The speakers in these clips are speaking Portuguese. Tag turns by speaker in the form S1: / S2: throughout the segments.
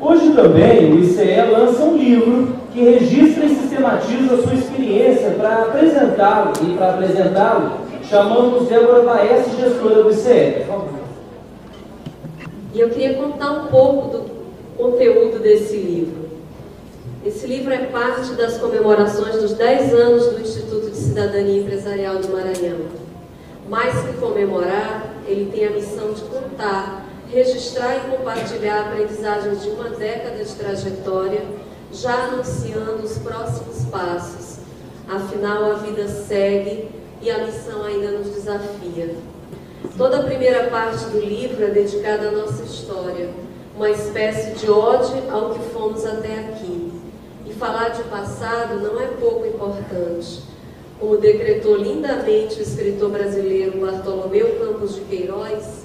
S1: Hoje também o ICE lança um livro que registra e sistematiza a sua experiência para apresentá-lo, chamamos Débora Baez, gestora do ICE.
S2: E eu queria contar um pouco do conteúdo desse livro. Esse livro é parte das comemorações dos 10 anos do Instituto de Cidadania Empresarial do Maranhão. Mais que comemorar, ele tem a missão de contar, registrar e compartilhar aprendizagens de uma década de trajetória, já anunciando os próximos passos. Afinal, a vida segue e a missão ainda nos desafia. Toda a primeira parte do livro é dedicada à nossa história, uma espécie de ode ao que fomos até aqui. E falar de passado não é pouco importante. Como decretou lindamente o escritor brasileiro Bartolomeu Campos de Queiroz,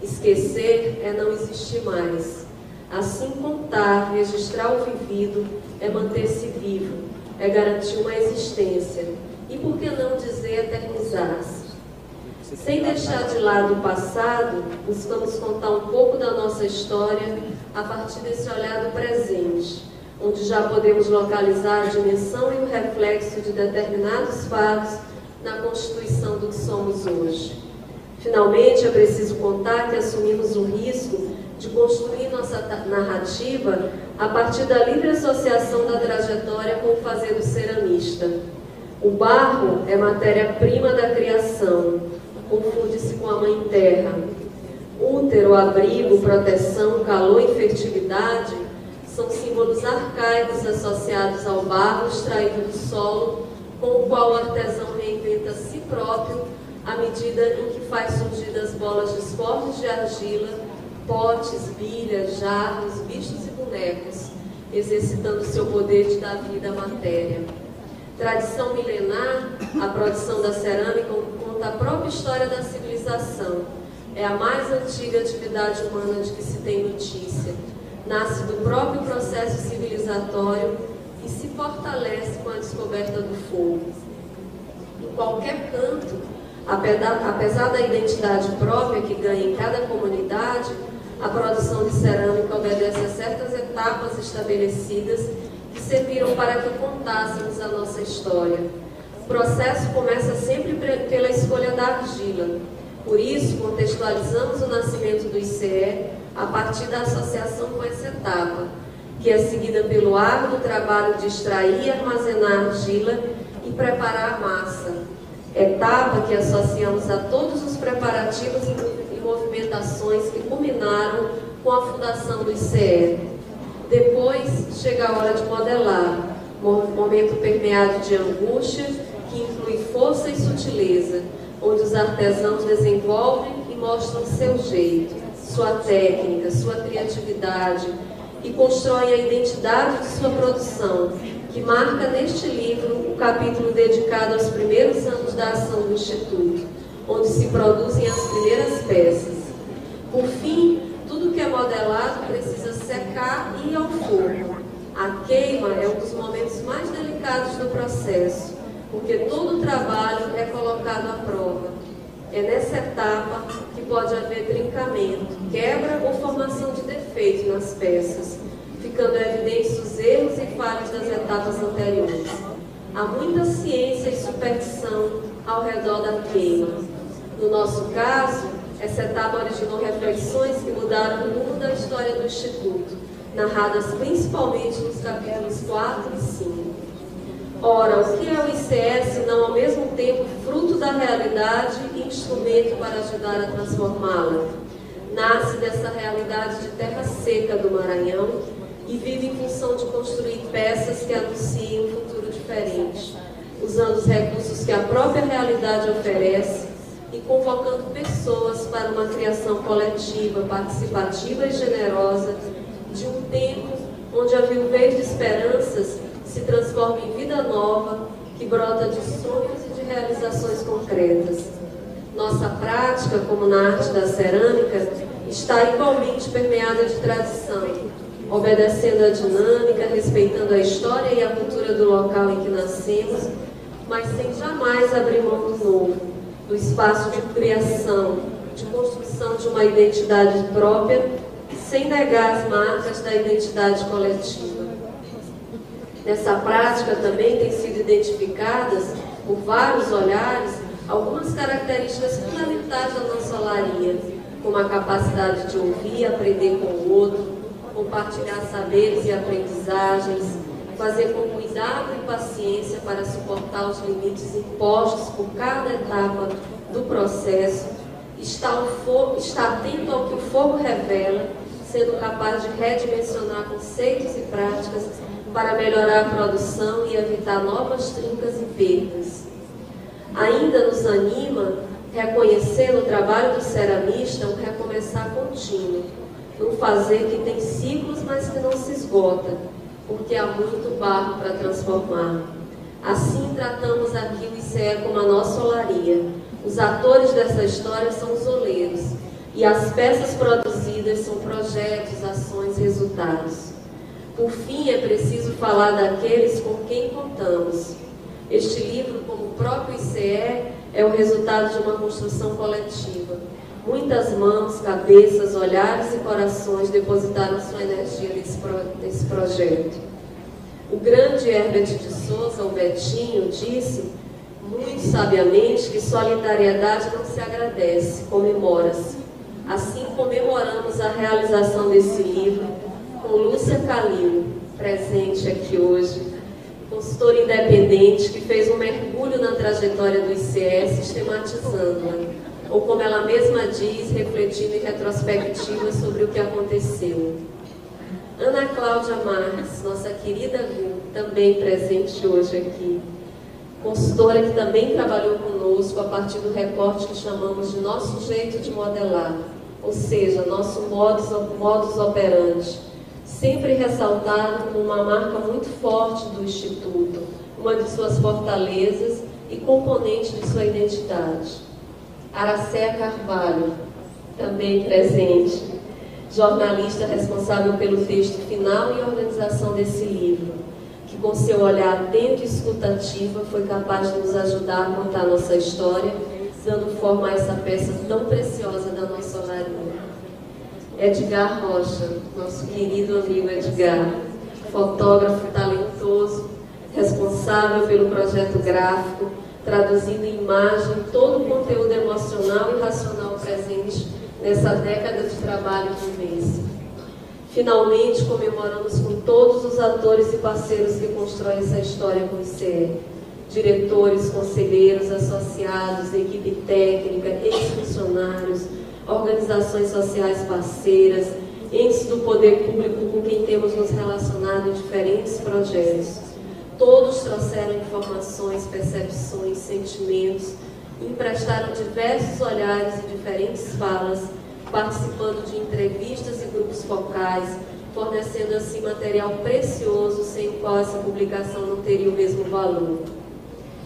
S2: esquecer é não existir mais. Assim, contar, registrar o vivido é manter-se vivo, é garantir uma existência. E por que não dizer eternizar-se? Sem deixar de lado o passado, buscamos contar um pouco da nossa história a partir desse olhar do presente, onde já podemos localizar a dimensão e o reflexo de determinados fatos na constituição do que somos hoje. Finalmente, é preciso contar que assumimos o risco de construir nossa narrativa a partir da livre associação da trajetória com o fazer do ceramista. O barro é matéria-prima da criação, confunde-se com a mãe terra. Útero, abrigo, proteção, calor e fertilidade são símbolos arcaicos associados ao barro extraído do solo, com o qual o artesão reinventa a si próprio à medida em que faz surgir das bolas disformes de argila, potes, bilhas, jarros, bichos e bonecos, exercitando seu poder de dar vida à matéria. Tradição milenar, a produção da cerâmica conta a própria história da civilização. É a mais antiga atividade humana de que se tem notícia. Nasce do próprio processo civilizatório e se fortalece com a descoberta do fogo. Em qualquer canto, apesar da identidade própria que ganha em cada comunidade, a produção de cerâmica obedece a certas etapas estabelecidas que serviram para que contássemos a nossa história. O processo começa sempre pela escolha da argila. Por isso, contextualizamos o nascimento do ICE a partir da associação com essa etapa, que é seguida pelo árduo trabalho de extrair e armazenar a argila e preparar a massa. Etapa que associamos a todos os preparativos e movimentações que culminaram com a fundação do ICE. Depois chega a hora de modelar, momento permeado de angústia, que inclui força e sutileza, onde os artesãos desenvolvem e mostram seu jeito, sua técnica, sua criatividade e constroem a identidade de sua produção, que marca neste livro o capítulo dedicado aos primeiros anos da ação do Instituto, onde se produzem as primeiras peças. Por fim, tudo que é modelado precisa secar e ir ao fogo. A queima é um dos momentos mais delicados do processo, porque todo o trabalho é colocado à prova. É nessa etapa que pode haver trincamento, quebra ou formação de defeitos nas peças, ficando evidentes os erros e falhas das etapas anteriores. Há muita ciência e superstição ao redor da queima. No nosso caso, essa etapa originou reflexões que mudaram o rumo da história do Instituto, narradas principalmente nos capítulos 4 e 5. Ora, o que é o ICE, senão ao mesmo tempo fruto da realidade e instrumento para ajudar a transformá-la? Nasce dessa realidade de terra seca do Maranhão e vive em função de construir peças que anunciem um futuro diferente, usando os recursos que a própria realidade oferece e convocando pessoas para uma criação coletiva, participativa e generosa de um tempo onde a viuvez de esperanças se transforma em vida nova, que brota de sonhos e de realizações concretas. Nossa prática, como na arte da cerâmica, está igualmente permeada de tradição, obedecendo a dinâmica, respeitando a história e a cultura do local em que nascemos, mas sem jamais abrir mão do novo, do espaço de criação, de construção de uma identidade própria sem negar as marcas da identidade coletiva. Nessa prática também têm sido identificadas, por vários olhares, algumas características fundamentais da nossa olaria, como a capacidade de ouvir, aprender com o outro, compartilhar saberes e aprendizagens, fazer com cuidado e paciência para suportar os limites impostos por cada etapa do processo, estar atento ao que o fogo revela, sendo capaz de redimensionar conceitos e práticas para melhorar a produção e evitar novas trincas e perdas. Ainda nos anima reconhecer no trabalho do ceramista um recomeçar contínuo, um fazer que tem ciclos, mas que não se esgota, porque há muito barro para transformar. Assim tratamos aqui o ICE como a nossa olaria. Os atores dessa história são os oleiros, e as peças produzidas são projetos, ações, resultados. Por fim, é preciso falar daqueles com quem contamos. Este livro, como o próprio ICE, é o resultado de uma construção coletiva. Muitas mãos, cabeças, olhares e corações depositaram sua energia nesse projeto. O grande Herbert de Souza, o Betinho, disse, muito sabiamente, que solidariedade não se agradece, comemora-se. Assim comemoramos a realização desse livro com Lúcia Calil, presente aqui hoje, consultora independente que fez um mergulho na trajetória do ICE, sistematizando-a, ou como ela mesma diz, refletindo em retrospectiva sobre o que aconteceu. Ana Cláudia Marques, nossa querida Lu, também presente hoje aqui, consultora que também trabalhou conosco a partir do recorte que chamamos de nosso jeito de modelar, ou seja, nosso modus operandi, sempre ressaltado como uma marca muito forte do Instituto, uma de suas fortalezas e componente de sua identidade. Aracéa Carvalho, também presente, jornalista responsável pelo texto final e organização desse livro, que com seu olhar atento e escutativa foi capaz de nos ajudar a contar nossa história, dando forma a essa peça tão preciosa da nossa olaria. Edgar Rocha, nosso querido amigo Edgar, fotógrafo talentoso, responsável pelo projeto gráfico, traduzindo em imagem todo o conteúdo emocional e racional presente nessa década de trabalho de vivência. Finalmente, comemoramos com todos os atores e parceiros que constroem essa história com o ICE. Diretores, conselheiros, associados, equipe técnica, ex-funcionários, organizações sociais parceiras, entes do poder público com quem temos nos relacionado em diferentes projetos. Todos trouxeram informações, percepções, sentimentos, emprestaram diversos olhares e diferentes falas, participando de entrevistas e grupos focais, fornecendo assim material precioso sem o qual essa publicação não teria o mesmo valor.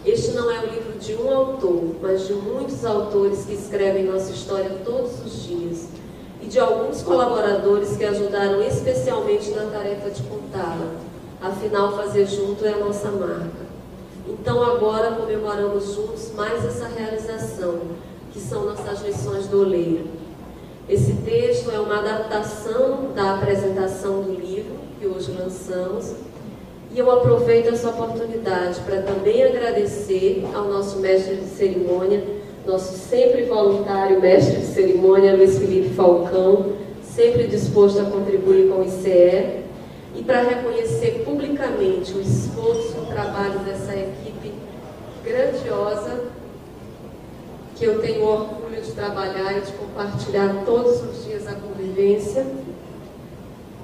S2: Este não é o livro de um autor, mas de muitos autores que escrevem nossa história todos os dias, e de alguns colaboradores que ajudaram especialmente na tarefa de contá-la. Afinal, fazer junto é a nossa marca. Então agora comemoramos juntos mais essa realização, que são nossas lições do oleiro. Esse texto é uma adaptação da apresentação do livro que hoje lançamos, e eu aproveito essa oportunidade para também agradecer ao nosso mestre de cerimônia, nosso sempre voluntário mestre de cerimônia, Luiz Felipe Falcão, sempre disposto a contribuir com o ICE, e para reconhecer publicamente o esforço e o trabalho dessa equipe grandiosa, que eu tenho orgulho de trabalhar e de compartilhar todos os dias a convivência,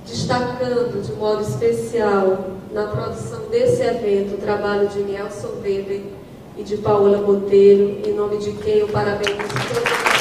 S2: destacando de modo especial na produção desse evento o trabalho de Nelson Weber e de Paola Botelho, em nome de quem eu parabenizo todos.